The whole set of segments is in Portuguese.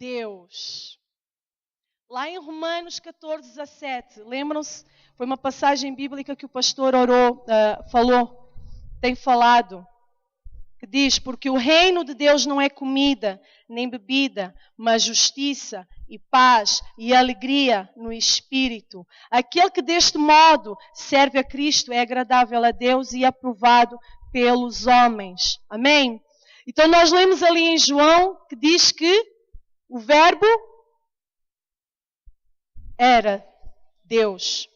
Deus. Lá em Romanos 14:17, lembram-se? Foi uma passagem bíblica que o pastor tem falado, que diz, porque o reino de Deus não é comida, nem bebida, mas justiça e paz e alegria no Espírito. Aquele que deste modo serve a Cristo é agradável a Deus e aprovado pelos homens. Amém? Então nós lemos ali em João que diz que o verbo era Deus.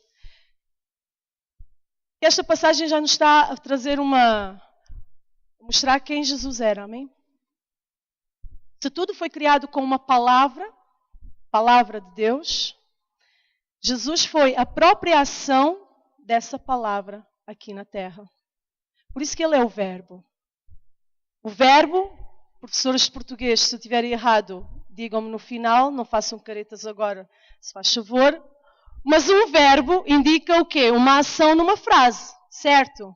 Esta passagem já nos está a trazer mostrar quem Jesus era, amém? Se tudo foi criado com uma palavra de Deus, Jesus foi a própria ação dessa palavra aqui na terra. Por isso que ele é o verbo. O verbo, professores de português, se eu estiver errado, digam-me no final, não façam caretas agora, se faz favor. Mas o verbo indica o quê? Uma ação numa frase, certo?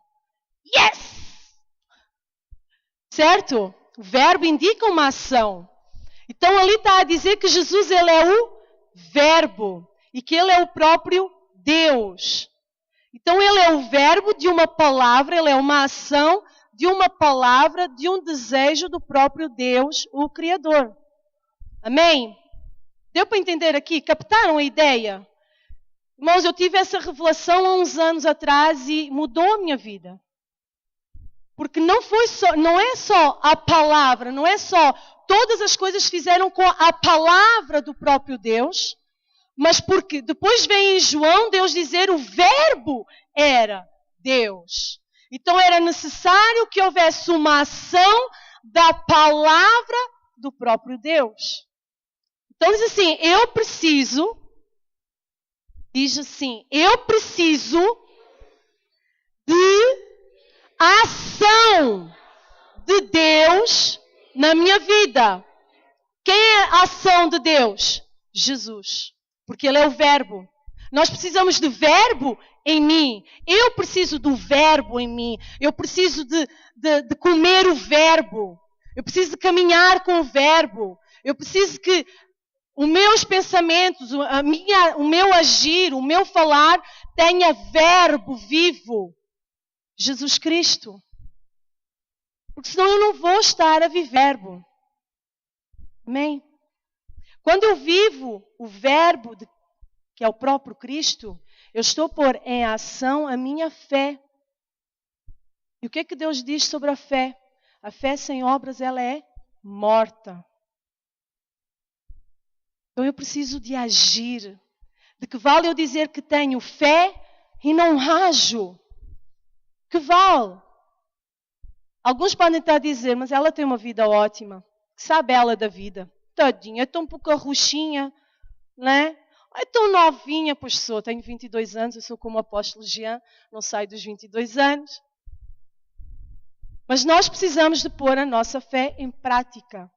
Yes! Certo? O verbo indica uma ação. Então ali está a dizer que Jesus ele é o verbo e que ele é o próprio Deus. Então ele é o verbo de uma palavra, ele é uma ação de uma palavra, de um desejo do próprio Deus, o Criador. Amém? Deu para entender aqui? Captaram a ideia? Irmãos, eu tive essa revelação há uns anos atrás e mudou a minha vida. Porque não é só a palavra, não é só todas as coisas fizeram com a palavra do próprio Deus, mas porque depois vem em João Deus dizer o verbo era Deus. Então era necessário que houvesse uma ação da palavra do próprio Deus. Então diz assim, eu preciso de ação de Deus na minha vida. Quem é a ação de Deus? Jesus. Porque Ele é o verbo. Nós precisamos de verbo em mim. Eu preciso do verbo em mim. Eu preciso de comer o verbo. Eu preciso de caminhar com o verbo. Eu preciso que os meus pensamentos, o meu agir, o meu falar tenha verbo vivo. Jesus Cristo. Porque senão eu não vou estar a viver verbo. Amém? Quando eu vivo o verbo, que é o próprio Cristo, eu estou a pôr em ação a minha fé. E o que é que Deus diz sobre a fé? A fé sem obras, ela é morta. Então eu preciso de agir. De que vale eu dizer que tenho fé e não ajo? Que vale? Alguns podem estar a dizer, mas ela tem uma vida ótima. Que sabe ela da vida? Tadinha, é tão pouca roxinha, né? É tão novinha, pois sou. Tenho 22 anos, eu sou como o apóstolo Jean, não saio dos 22 anos. Mas nós precisamos de pôr a nossa fé em prática.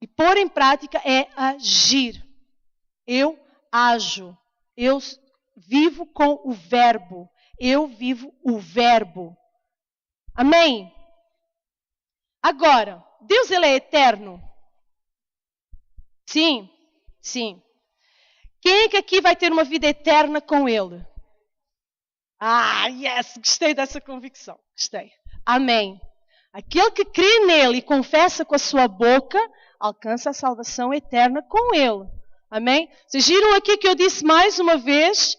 E pôr em prática é agir. Eu ajo. Eu vivo com o verbo. Eu vivo o verbo. Amém? Agora, Deus ele é eterno? Sim, sim. Quem é que aqui vai ter uma vida eterna com Ele? Ah, yes! Gostei dessa convicção. Gostei. Amém. Aquele que crê nele e confessa com a sua boca, alcança a salvação eterna com Ele. Amém? Vocês viram aqui que eu disse mais uma vez,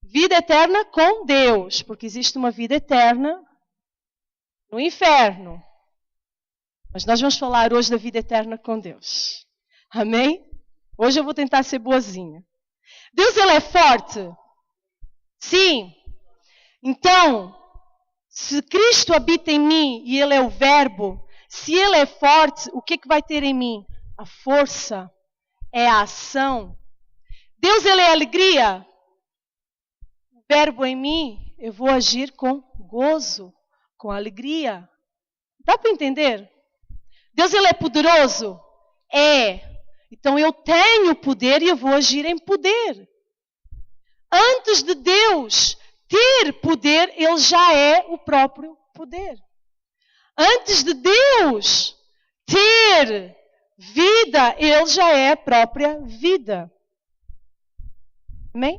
vida eterna com Deus. Porque existe uma vida eterna no inferno. Mas nós vamos falar hoje da vida eterna com Deus. Amém? Hoje eu vou tentar ser boazinha. Deus, Ele é forte? Sim. Então, se Cristo habita em mim e Ele é o verbo, se Ele é forte, o que é que vai ter em mim? A força. É a ação. Deus, Ele é alegria? O verbo em mim, eu vou agir com gozo, com alegria. Dá para entender? Deus, Ele é poderoso? É. Então eu tenho poder e eu vou agir em poder. Antes de Deus ter poder, Ele já é o próprio poder. Antes de Deus ter Vida, Ele já é a própria vida. Amém?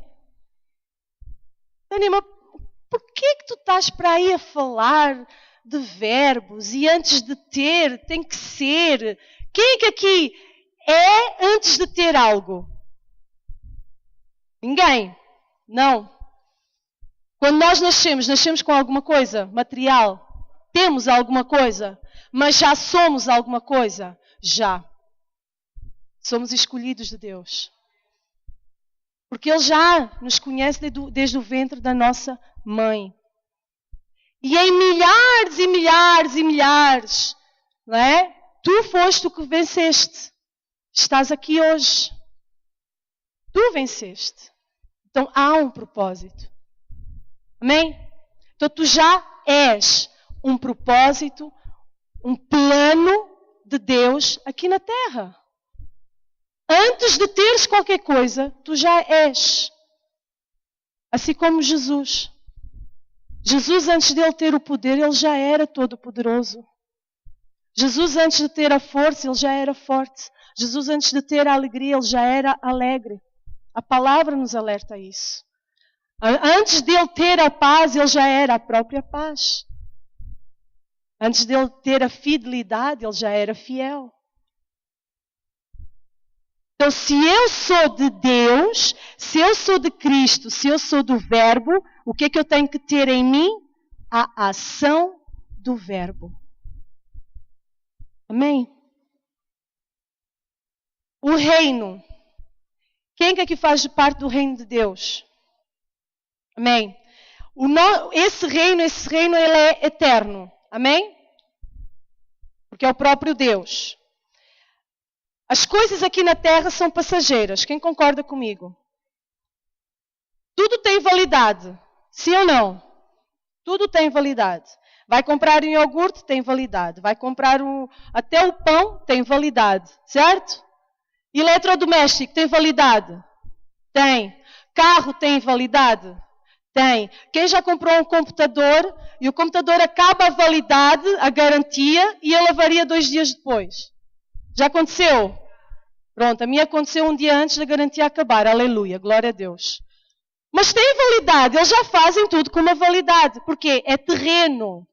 Anima, por que tu estás para aí a falar de verbos e antes de ter, tem que ser? Quem é que aqui é antes de ter algo? Ninguém. Não. Quando nós nascemos com alguma coisa material. Temos alguma coisa. Mas já somos alguma coisa? Já. Somos escolhidos de Deus. Porque Ele já nos conhece desde o ventre da nossa mãe. E em milhares e milhares e milhares, não é? Tu foste o que venceste. Estás aqui hoje. Tu venceste. Então há um propósito. Amém? Então tu já és um propósito, um plano de Deus aqui na terra. Antes de teres qualquer coisa, tu já és. Assim como Jesus. Jesus, antes de ele ter o poder, ele já era todo poderoso. Jesus, antes de ter a força, ele já era forte. Jesus, antes de ter a alegria, ele já era alegre. A palavra nos alerta a isso. Antes de ele ter a paz, ele já era a própria paz. Antes de ele ter a fidelidade, ele já era fiel. Então, se eu sou de Deus, se eu sou de Cristo, se eu sou do Verbo, o que é que eu tenho que ter em mim? A ação do Verbo. Amém? O reino. Quem é que aqui faz parte do reino de Deus? Amém? Esse reino, ele é eterno. Amém? Porque é o próprio Deus. As coisas aqui na terra são passageiras. Quem concorda comigo? Tudo tem validade. Sim ou não? Tudo tem validade. Vai comprar um iogurte, tem validade. Vai comprar até o pão, tem validade. Certo? Eletrodoméstico, tem validade? Tem. Carro tem validade? Tem. Quem já comprou um computador e o computador acaba a validade, a garantia, e ele avaria 2 dias depois? Já aconteceu? Pronto, a minha aconteceu um dia antes da garantia acabar. Aleluia, glória a Deus. Mas tem validade, eles já fazem tudo com uma validade. Porque é terreno.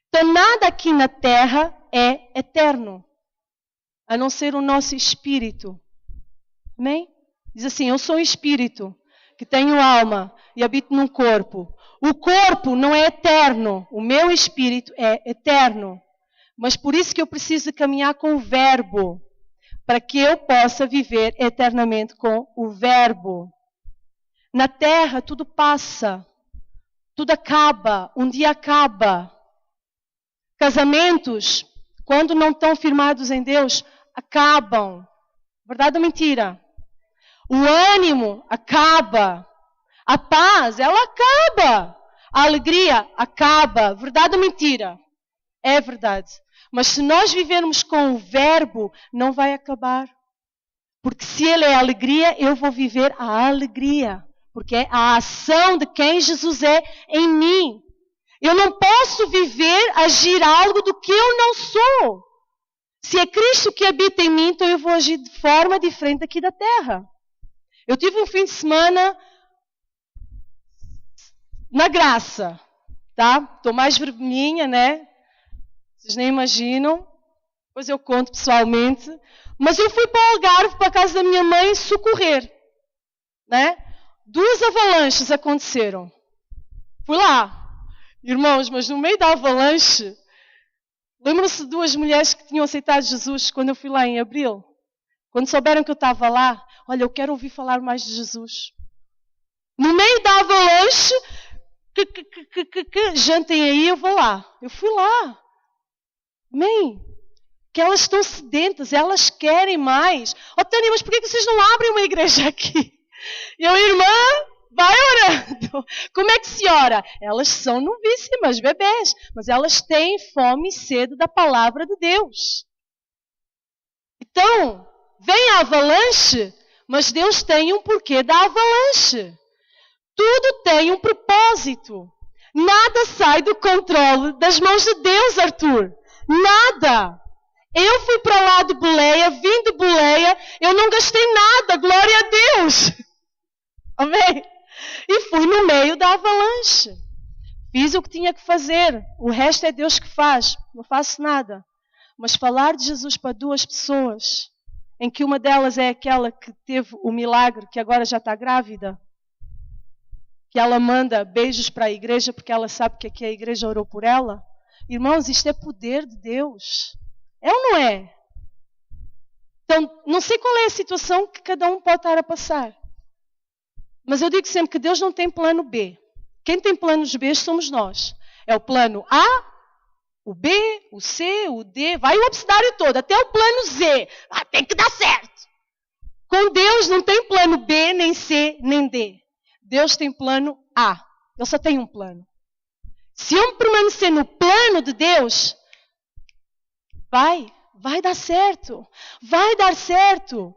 Então nada aqui na terra é eterno. A não ser o nosso espírito. Amém? Diz assim, eu sou um espírito que tenho alma e habito num corpo. O corpo não é eterno. O meu espírito é eterno. Mas por isso que eu preciso de caminhar com o Verbo. Para que eu possa viver eternamente com o Verbo. Na terra tudo passa. Tudo acaba. Um dia acaba. Casamentos, quando não estão firmados em Deus, acabam. Verdade ou mentira? O ânimo acaba. A paz, ela acaba. A alegria acaba. Verdade ou mentira? É verdade. Mas se nós vivermos com o Verbo, não vai acabar. Porque se Ele é a alegria, eu vou viver a alegria. Porque é a ação de quem Jesus é em mim. Eu não posso viver, agir algo do que eu não sou. Se é Cristo que habita em mim, então eu vou agir de forma diferente aqui da terra. Eu tive um fim de semana na graça. Tá? Estou mais vermelhinha, né? Vocês nem imaginam. Depois eu conto pessoalmente. Mas eu fui para o Algarve, para a casa da minha mãe, socorrer. Né? 2 avalanches aconteceram. Fui lá. Irmãos, mas no meio da avalanche, lembram-se de 2 mulheres que tinham aceitado Jesus quando eu fui lá em abril? Quando souberam que eu estava lá, olha, eu quero ouvir falar mais de Jesus. No meio da avalanche, jantem aí, eu vou lá. Eu fui lá. Amém? Que elas estão sedentas, elas querem mais. Oh, Tânia, mas por que vocês não abrem uma igreja aqui? E eu, irmã, vai orando. Como é que se ora? Elas são novíssimas, bebês, mas elas têm fome e sede da palavra de Deus. Então, vem a avalanche, mas Deus tem um porquê da avalanche. Tudo tem um propósito. Nada sai do controle das mãos de Deus, Arthur. Nada. Eu fui para lá de boleia, vim de boleia, eu não gastei nada, glória a Deus. Amém? E fui no meio da avalanche. Fiz o que tinha que fazer. O resto é Deus que faz. Não faço nada. Mas falar de Jesus para duas pessoas, em que uma delas é aquela que teve o milagre, que agora já está grávida, que ela manda beijos para a igreja porque ela sabe que aqui a igreja orou por ela. Irmãos, isto é poder de Deus. É ou não é? Então, não sei qual é a situação que cada um pode estar a passar. Mas eu digo sempre que Deus não tem plano B. Quem tem planos B somos nós. É o plano A, o B, o C, o D, vai o abecedário todo, até o plano Z. Tem que dar certo. Com Deus não tem plano B, nem C, nem D. Deus tem plano A. Ele só tem um plano. Se eu permanecer no plano de Deus, vai dar certo. Vai dar certo.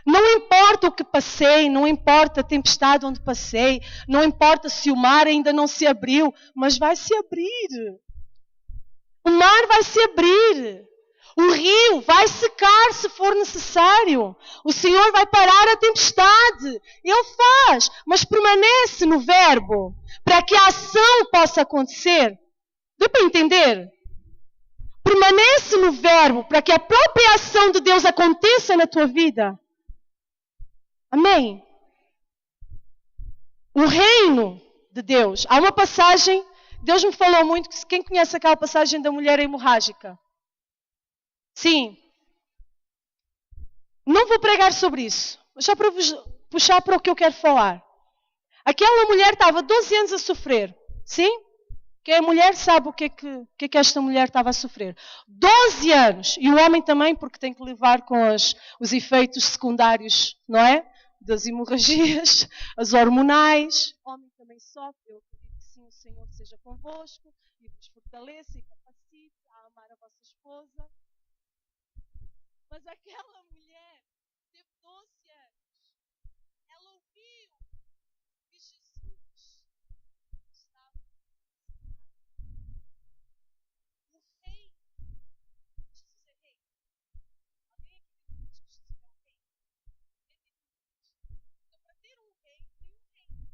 Não importa o que passei, não importa a tempestade onde passei, não importa se o mar ainda não se abriu, mas vai se abrir. O mar vai se abrir. O rio vai secar se for necessário. O Senhor vai parar a tempestade. Ele faz, mas permanece no verbo para que a ação possa acontecer. Deu para entender? Permanece no verbo para que a própria ação de Deus aconteça na tua vida. Amém? O reino de Deus. Há uma passagem, Deus me falou muito, quem conhece aquela passagem da mulher hemorrágica? Sim. Não vou pregar sobre isso, mas só para vos puxar para o que eu quero falar. Aquela mulher estava 12 anos a sofrer. Sim? Quem é mulher sabe o que é que esta mulher estava a sofrer. 12 anos. E o homem também, porque tem que levar com os efeitos secundários, não é? Das hemorragias, as hormonais. O homem também sofre. Eu acredito que sim, o Senhor seja convosco e vos fortaleça e capacite a amar a vossa esposa. Mas aquela mulher teve 12 anos. Ela ouviu que Jesus estava no reino. Jesus é rei. Alguém aqui diz que Jesus é o rei? Então, para ter um rei, tem um reino.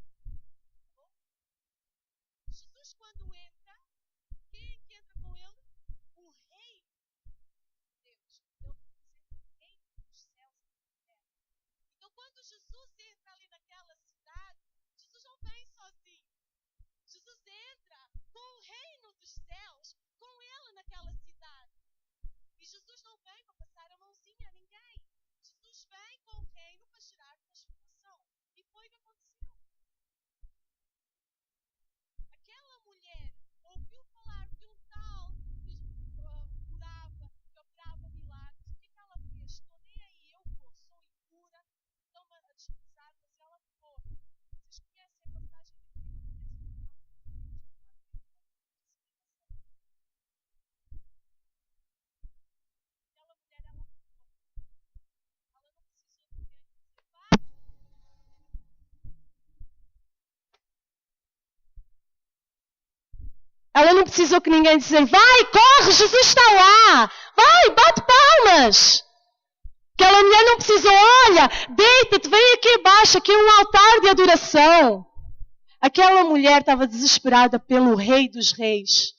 Tá bom? Jesus, quando entra, quem é que entra com ele? O rei de Deus. Ele representa o reino dos céus e da terra. Então, quando Jesus entra ali naquela cidade, Jesus não vem sozinho. Jesus entra com o reino dos céus, com ele naquela cidade. E Jesus não vem para passar a mãozinha a ninguém. Jesus vem com o reino para gerar transformação. E foi o que aconteceu. Aquela mulher ouviu falar de um tal que curava, que operava milagres. O que é que ela fez? Estou nem aí, eu vou, sou impura, estão-me a desprezar, mas ela foi. Vocês conhecem a passagem de aquela mulher, ela foi. Ela não precisou de ninguém dizer, vai. Ela não precisou que ninguém dizer, vai, corre, Jesus está lá. Vai, bate palmas. Aquela mulher não precisou, olha, deita-te, vem aqui abaixo, aqui é um altar de adoração. Aquela mulher estava desesperada pelo Rei dos Reis.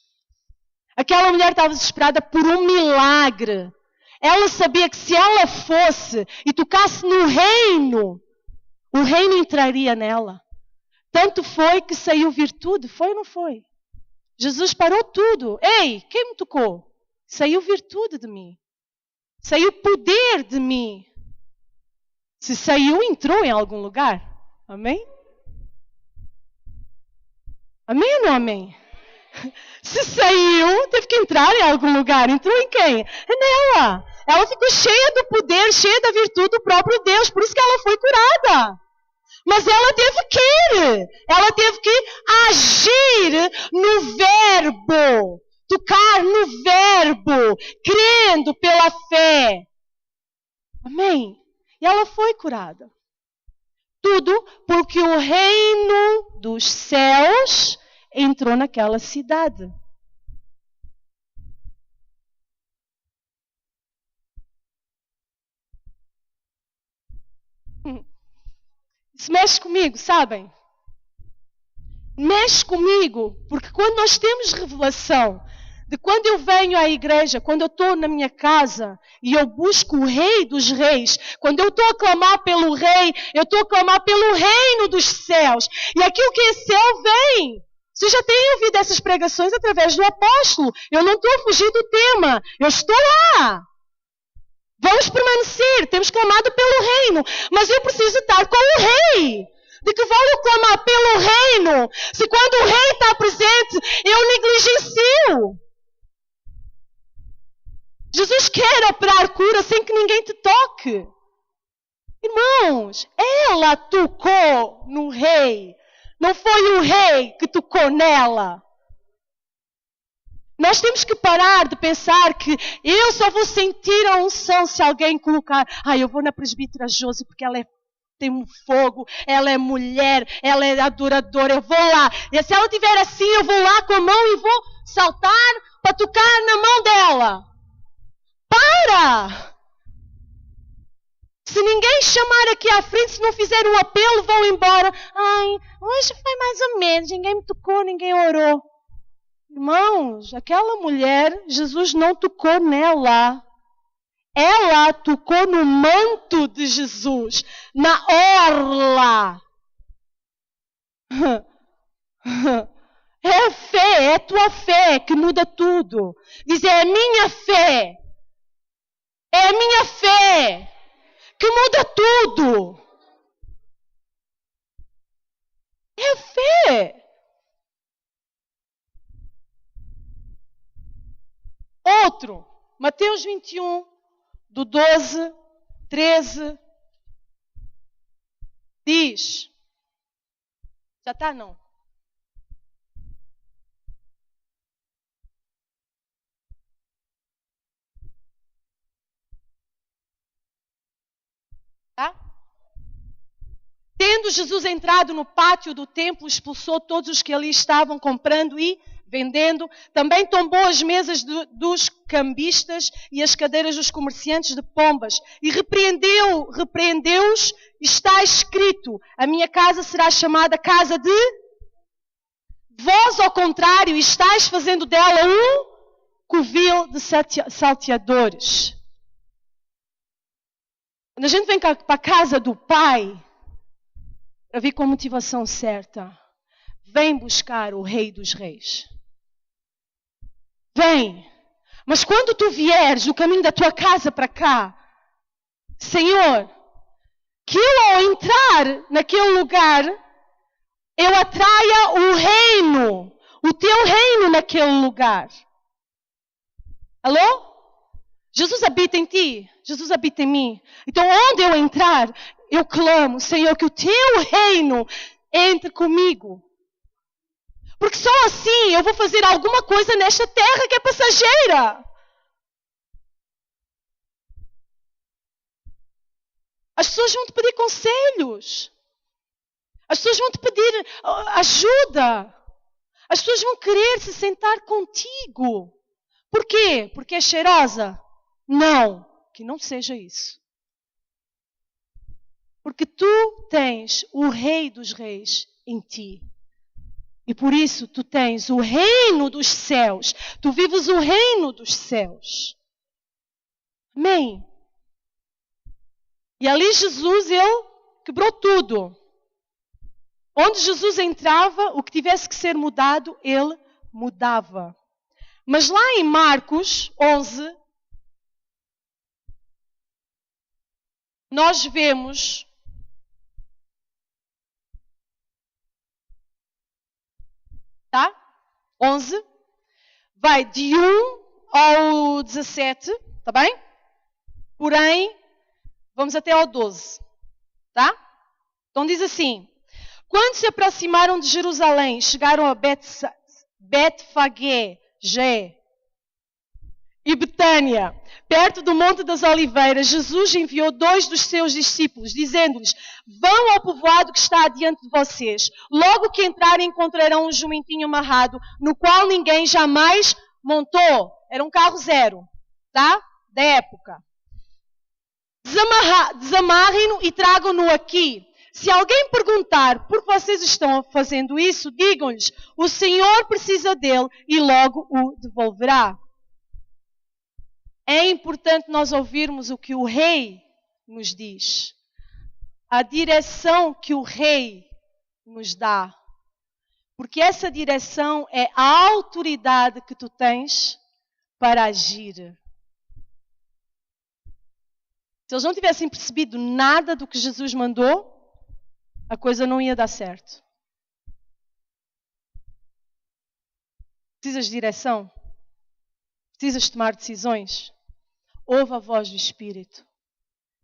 Aquela mulher estava desesperada por um milagre. Ela sabia que se ela fosse e tocasse no reino, o reino entraria nela. Tanto foi que saiu virtude, foi ou não foi? Jesus parou tudo. Ei, quem me tocou? Saiu virtude de mim. Saiu poder de mim. Se saiu, entrou em algum lugar. Amém? Amém ou não amém? Se saiu, teve que entrar em algum lugar. Entrou em quem? É nela. Ela ficou cheia do poder, cheia da virtude do próprio Deus. Por isso que ela foi curada. Mas ela teve que ir. Ela teve que agir no verbo. Tocar no verbo. Crendo pela fé. Amém? E ela foi curada. Tudo porque o reino dos céus entrou naquela cidade. Isso mexe comigo, sabem? Mexe comigo, porque quando nós temos revelação de quando eu venho à igreja, quando eu estou na minha casa e eu busco o Rei dos Reis, quando eu estou a clamar pelo Rei, eu estou a clamar pelo reino dos céus. E aquilo que é céu vem. Vocês já têm ouvido essas pregações através do apóstolo. Eu não estou a fugir do tema. Eu estou lá. Vamos permanecer. Temos clamado pelo reino. Mas eu preciso estar com o Rei. De que vale eu clamar pelo reino se quando o Rei está presente eu negligencio? Jesus quer operar cura sem que ninguém te toque. Irmãos, ela tocou no Rei. Não foi o Rei que tocou nela. Nós temos que parar de pensar que eu só vou sentir a unção se alguém colocar. Eu vou na presbítera Josi porque ela tem um fogo, ela é mulher, ela é adoradora, eu vou lá. E se ela estiver assim, eu vou lá com a mão e vou saltar para tocar na mão dela. Para! Se ninguém chamar aqui à frente, se não fizer um apelo, vão embora. Hoje foi mais ou menos, ninguém me tocou, ninguém orou. Irmãos, aquela mulher, Jesus não tocou nela. Ela tocou no manto de Jesus, na orla. É a fé, é a tua fé que muda tudo. Diz, é a minha fé. É a minha fé que muda tudo. É a fé. Outro, Mateus 21, do 12, 13, diz. Já está, não? Tá? Tendo Jesus entrado no pátio do templo, expulsou todos os que ali estavam comprando e vendendo. Também tombou as mesas dos cambistas e as cadeiras dos comerciantes de pombas. E repreendeu-os. Está escrito, a minha casa será chamada casa de... Vós, ao contrário, estáis fazendo dela um covil de salteadores. Quando a gente vem para a casa do Pai, para vir com a motivação certa, vem buscar o Rei dos Reis. Vem. Mas quando tu vieres no caminho da tua casa para cá, Senhor, que eu ao entrar naquele lugar, eu atraia o reino, o teu reino naquele lugar. Alô? Jesus habita em ti, Jesus habita em mim. Então onde eu entrar, eu clamo, Senhor, que o teu reino entre comigo. Porque só assim eu vou fazer alguma coisa nesta terra que é passageira. As pessoas vão te pedir conselhos. As pessoas vão te pedir ajuda. As pessoas vão querer se sentar contigo. Por quê? Porque é cheirosa? Não, que não seja isso. Porque tu tens o Rei dos Reis em ti. E por isso tu tens o reino dos céus. Tu vives o reino dos céus. Amém? E ali Jesus, ele quebrou tudo. Onde Jesus entrava, o que tivesse que ser mudado, ele mudava. Mas lá em Marcos 11, nós vemos tá? 11, vai de 1 ao 17, tá bem? Porém, vamos até ao 12, tá? Então diz assim, quando se aproximaram de Jerusalém, chegaram a Betfagé e Betânia, perto do Monte das Oliveiras, Jesus enviou 2 dos seus discípulos, dizendo-lhes, vão ao povoado que está adiante de vocês. Logo que entrarem, encontrarão um jumentinho amarrado, no qual ninguém jamais montou. Era um carro zero, tá? Da época. Desamarrem-no e tragam-no aqui. Se alguém perguntar por que vocês estão fazendo isso, digam-lhes, o Senhor precisa dele e logo o devolverá. É importante nós ouvirmos o que o rei nos diz. A direção que o rei nos dá. Porque essa direção é a autoridade que tu tens para agir. Se eles não tivessem percebido nada do que Jesus mandou, a coisa não ia dar certo. Precisas de direção? Precisas tomar decisões? Ouve a voz do Espírito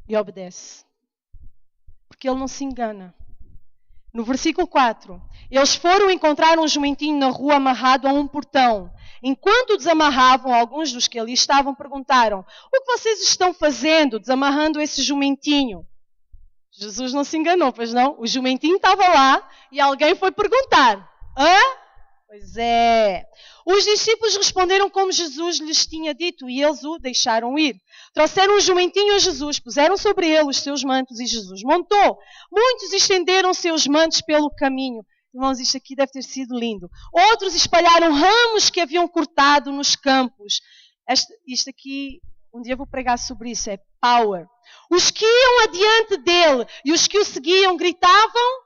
e obedece. Porque ele não se engana. No versículo 4, eles foram encontrar um jumentinho na rua amarrado a um portão. Enquanto o desamarravam, alguns dos que ali estavam perguntaram, o que vocês estão fazendo desamarrando esse jumentinho? Jesus não se enganou, pois não? O jumentinho estava lá e alguém foi perguntar. Hã? Pois é. Os discípulos responderam como Jesus lhes tinha dito e eles o deixaram ir. Trouxeram um jumentinho a Jesus, puseram sobre ele os seus mantos e Jesus montou. Muitos estenderam seus mantos pelo caminho. Irmãos, isto aqui deve ter sido lindo. Outros espalharam ramos que haviam cortado nos campos. Isto aqui, um dia vou pregar sobre isso, é power. Os que iam adiante dele e os que o seguiam gritavam.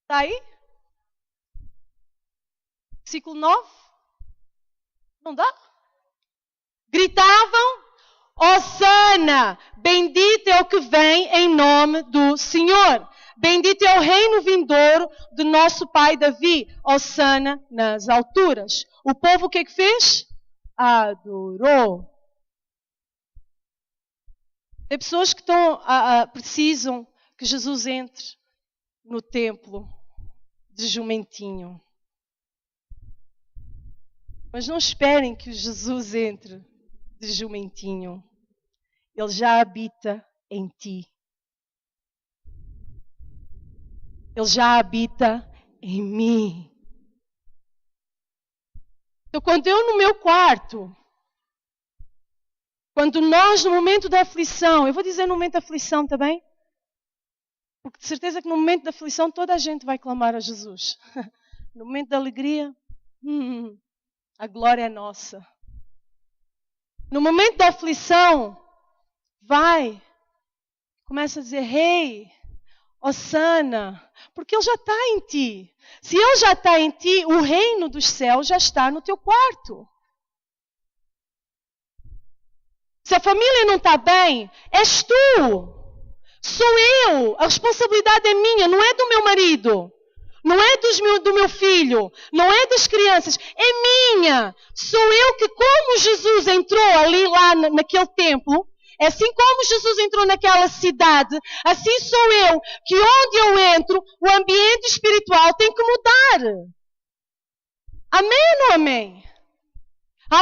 Está aí? Versículo 9. Não dá? Gritavam, Hosana, bendito é o que vem em nome do Senhor. Bendito é o reino vindouro de nosso pai Davi. Hosana nas alturas. O povo o que é que fez? Adorou. Tem pessoas que precisam que Jesus entre no templo de jumentinho. Mas não esperem que Jesus entre de jumentinho. Ele já habita em ti. Ele já habita em mim. Então, quando eu no meu quarto, quando nós no momento da aflição, eu vou dizer no momento da aflição também, porque de certeza que no momento da aflição toda a gente vai clamar a Jesus. No momento da alegria, a glória é nossa. No momento da aflição, começa a dizer, Rei, Hosana, porque Ele já está em ti. Se Ele já está em ti, o reino dos céus já está no teu quarto. Se a família não está bem, és tu. Sou eu. A responsabilidade é minha, não é do meu marido. Não é do meu filho. Não é das crianças. É minha. Sou eu que, como Jesus entrou ali lá naquele templo, assim como Jesus entrou naquela cidade, assim sou eu, que onde eu entro, o ambiente espiritual tem que mudar. Amém ou não amém?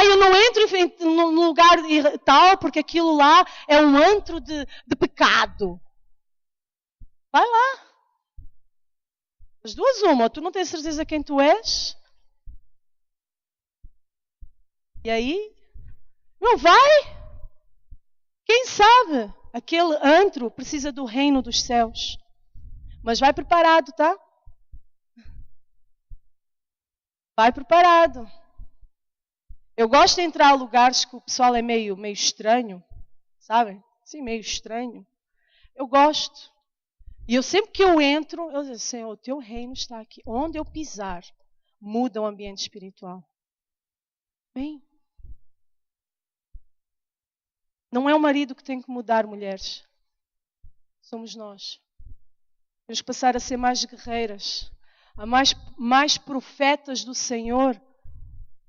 Eu não entro num lugar tal, porque aquilo lá é um antro de pecado. Vai lá. As duas uma, ou tu não tens certeza quem tu és? E aí? Não vai? Quem sabe? Aquele antro precisa do reino dos céus. Mas vai preparado, tá? Vai preparado. Eu gosto de entrar a lugares que o pessoal é meio estranho. Sabem? Sim, meio estranho. Eu gosto. E eu sempre que eu entro, eu digo, Senhor, o teu reino está aqui. Onde eu pisar, muda o ambiente espiritual. Bem, não é o marido que tem que mudar, mulheres. Somos nós. Temos que passar a ser mais guerreiras, a mais profetas do Senhor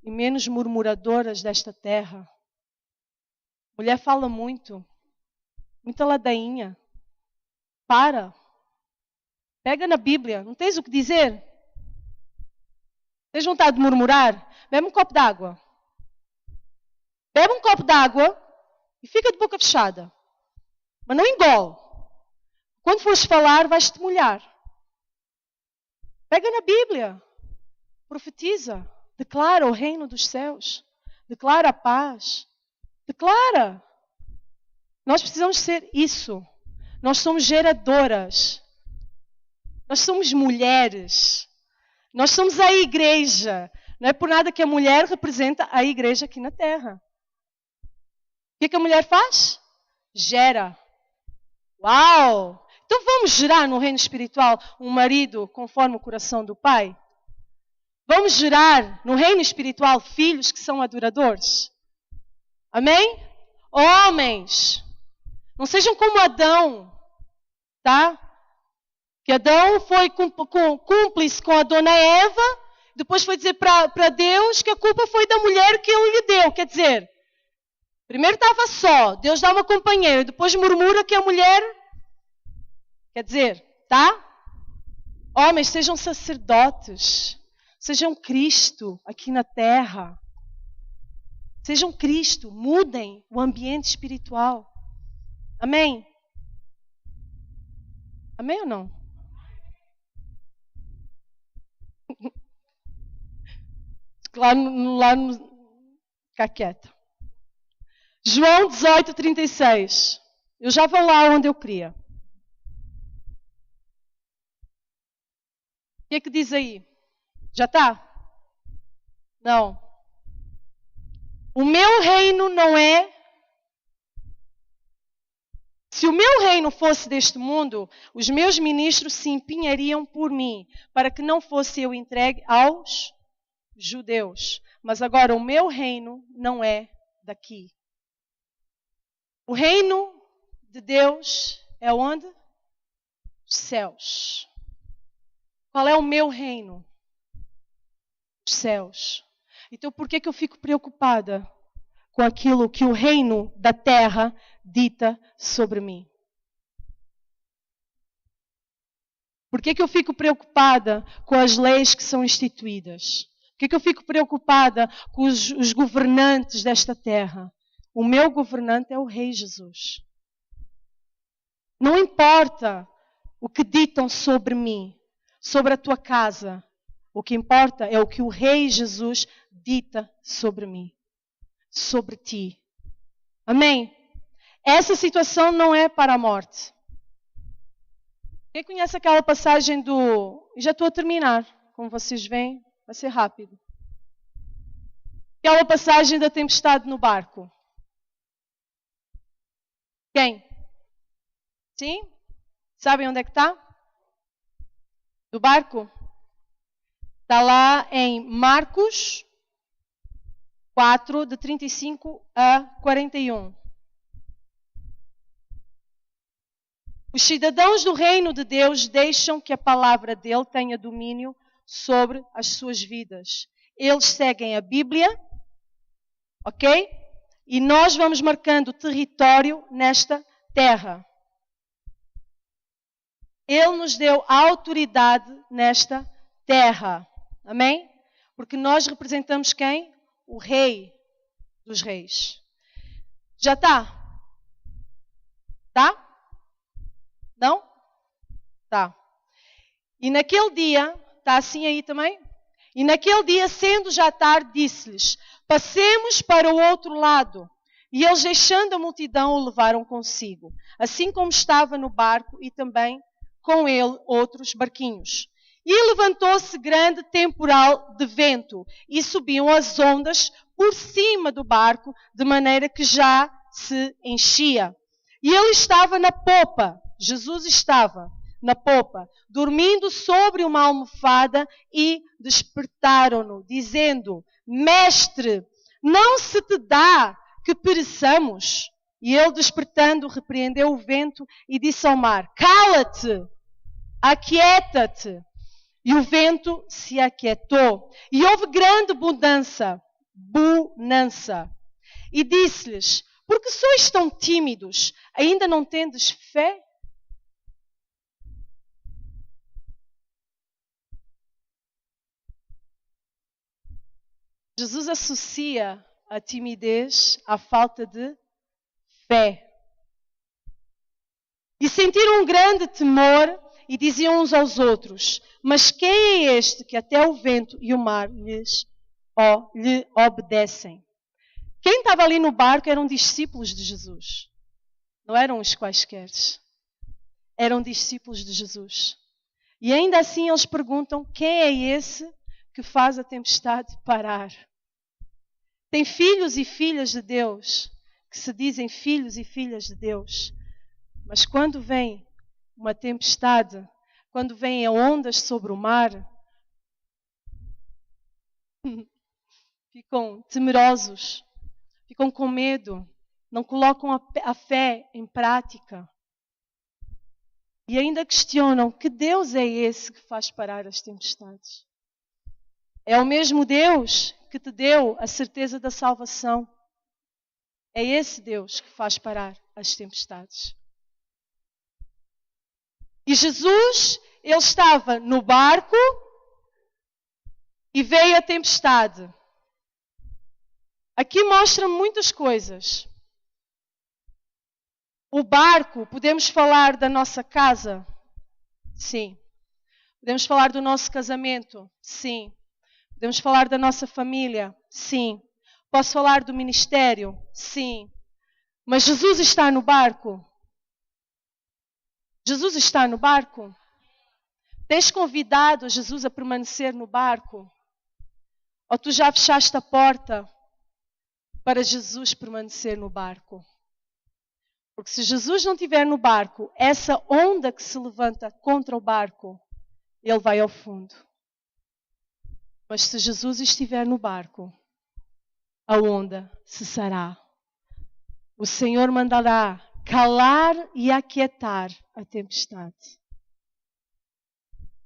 e menos murmuradoras desta terra. Mulher fala muito, muita ladainha. Para. Pega na Bíblia, não tens o que dizer? Tens vontade de murmurar? Bebe um copo d'água. Bebe um copo d'água e fica de boca fechada. Mas não engole. Quando fores falar, vais-te molhar. Pega na Bíblia. Profetiza. Declara o reino dos céus. Declara a paz. Declara. Nós precisamos ser isso. Nós somos geradoras. Nós somos mulheres. Nós somos a igreja. Não é por nada que a mulher representa a igreja aqui na terra. O que a mulher faz? Gera. Uau! Então vamos gerar no reino espiritual um marido conforme o coração do Pai? Vamos gerar no reino espiritual filhos que são adoradores? Amém? Homens, não sejam como Adão, tá? Que Adão foi cúmplice com a dona Eva, depois foi dizer para Deus que a culpa foi da mulher que ele lhe deu. Quer dizer, primeiro estava só, Deus dá uma companheira, depois murmura que a mulher... Quer dizer, tá? Homens, sejam sacerdotes, sejam Cristo aqui na terra. Sejam Cristo, mudem o ambiente espiritual. Amém? Amém ou não? Lá no... Ficar quieta. João 18:36. Eu já vou lá onde eu queria. O que é que diz aí? Já está? Não. O meu reino não é... Se o meu reino fosse deste mundo, os meus ministros se empenhariam por mim, para que não fosse eu entregue aos judeus. Mas agora o meu reino não é daqui. O reino de Deus é onde? Os céus. Qual é o meu reino? Os céus. Então por que eu fico preocupada com aquilo que o reino da terra dita sobre mim? Por que eu fico preocupada com as leis que são instituídas? Por que eu fico preocupada com os governantes desta terra? O meu governante é o Rei Jesus. Não importa o que ditam sobre mim, sobre a tua casa. O que importa é o que o Rei Jesus dita sobre mim, sobre ti. Amém? Essa situação não é para a morte. Quem conhece aquela passagem do... E já estou a terminar, como vocês veem, vai ser rápido. Aquela passagem da tempestade no barco. Quem? Sim? Sabem onde é que está? Do barco? Está lá em Marcos 4, de 35 a 41. Os cidadãos do reino de Deus deixam que a palavra dele tenha domínio sobre as suas vidas. Eles seguem a Bíblia, ok? E nós vamos marcando território nesta terra. Ele nos deu autoridade nesta terra. Amém? Porque nós representamos quem? O Rei dos Reis. Já está? Tá? Não? Tá. E naquele dia, está assim aí também? E naquele dia, sendo já tarde, disse-lhes: passemos para o outro lado. E eles, deixando a multidão, o levaram consigo, assim como estava no barco e também com ele outros barquinhos. E levantou-se grande temporal de vento e subiam as ondas por cima do barco, de maneira que já se enchia. E ele estava na popa, Jesus estava na popa, dormindo sobre uma almofada, e despertaram-no, dizendo: Mestre, não se te dá que pereçamos? E ele, despertando, repreendeu o vento e disse ao mar: Cala-te, aquieta-te. E o vento se aquietou. E houve grande bonança. E disse-lhes: Por que sois tão tímidos? Ainda não tendes fé? Jesus associa a timidez à falta de fé. E sentiram um grande temor e diziam uns aos outros: Mas quem é este que até o vento e o mar lhe obedecem? Quem estava ali no barco eram discípulos de Jesus. Não eram os quaisquer. Eram discípulos de Jesus. E ainda assim eles perguntam: quem é esse que faz a tempestade parar? Tem filhos e filhas de Deus que se dizem filhos e filhas de Deus. Mas quando vem uma tempestade, quando vêm ondas sobre o mar, ficam temerosos, ficam com medo, não colocam a fé em prática. E ainda questionam: que Deus é esse que faz parar as tempestades? É o mesmo Deus que te deu a certeza da salvação. É esse Deus que faz parar as tempestades. E Jesus, ele estava no barco e veio a tempestade. Aqui mostra muitas coisas. O barco, podemos falar da nossa casa? Sim. Podemos falar do nosso casamento? Sim. Podemos falar da nossa família? Sim. Posso falar do ministério? Sim. Mas Jesus está no barco? Jesus está no barco? Tens convidado a Jesus a permanecer no barco? Ou tu já fechaste a porta para Jesus permanecer no barco? Porque se Jesus não estiver no barco, essa onda que se levanta contra o barco, ele vai ao fundo. Mas se Jesus estiver no barco, a onda cessará. O Senhor mandará calar e aquietar a tempestade.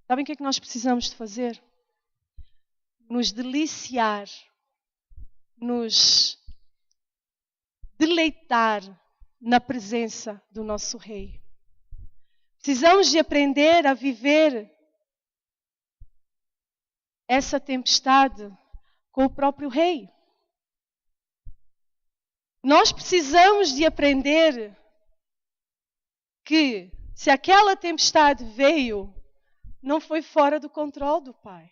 Sabem o que é que nós precisamos de fazer? Nos deliciar, nos deleitar na presença do nosso Rei. Precisamos de aprender a viver essa tempestade com o próprio Rei. Nós precisamos de aprender que se aquela tempestade veio, não foi fora do controle do Pai.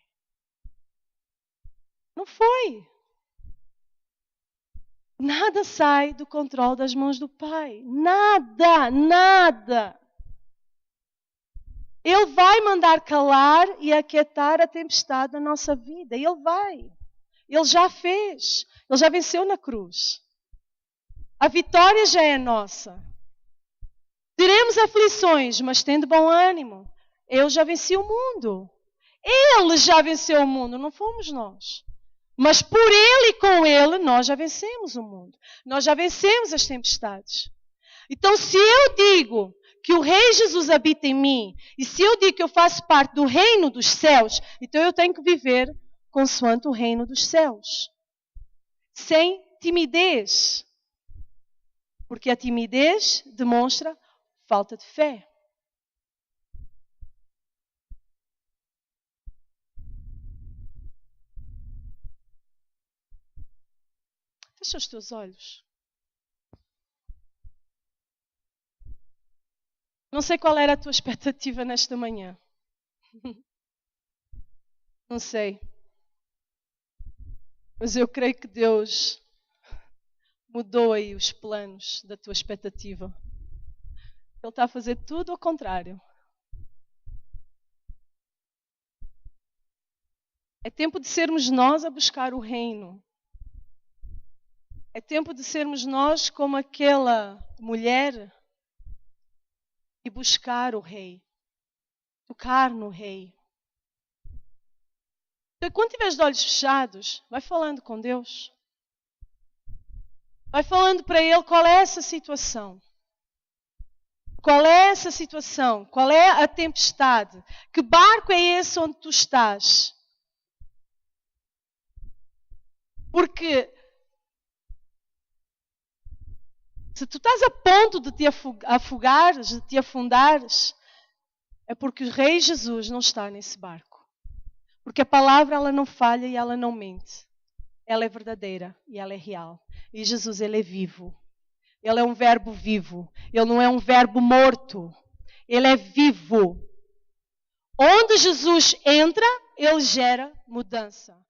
Não foi. Nada sai do controle das mãos do Pai. Nada, nada. Ele vai mandar calar e aquietar a tempestade da nossa vida. Ele vai. Ele já fez. Ele já venceu na cruz. A vitória já é nossa. Teremos aflições, mas tendo bom ânimo. Eu já venci o mundo. Ele já venceu o mundo, não fomos nós. Mas por Ele e com Ele, nós já vencemos o mundo. Nós já vencemos as tempestades. Então, se eu digo que o Rei Jesus habita em mim, e se eu digo que eu faço parte do reino dos céus, então eu tenho que viver consoante o reino dos céus. Sem timidez. Porque a timidez demonstra falta de fé. Fecha os teus olhos. Não sei qual era a tua expectativa nesta manhã. Não sei. Mas eu creio que Deus mudou aí os planos da tua expectativa. Ele está a fazer tudo ao contrário. É tempo de sermos nós a buscar o reino. É tempo de sermos nós como aquela mulher e buscar o Rei. Tocar no Rei. Então, quando tiveres de olhos fechados, vai falando com Deus. Vai falando para Ele qual é essa situação. Qual é essa situação? Qual é a tempestade? Que barco é esse onde tu estás? Porque se tu estás a ponto de te afogares, de te afundares, é porque o Rei Jesus não está nesse barco. Porque a palavra ela não falha e ela não mente. Ela é verdadeira e ela é real. E Jesus, ele é vivo. Ele é um verbo vivo. Ele não é um verbo morto. Ele é vivo. Onde Jesus entra, ele gera mudança.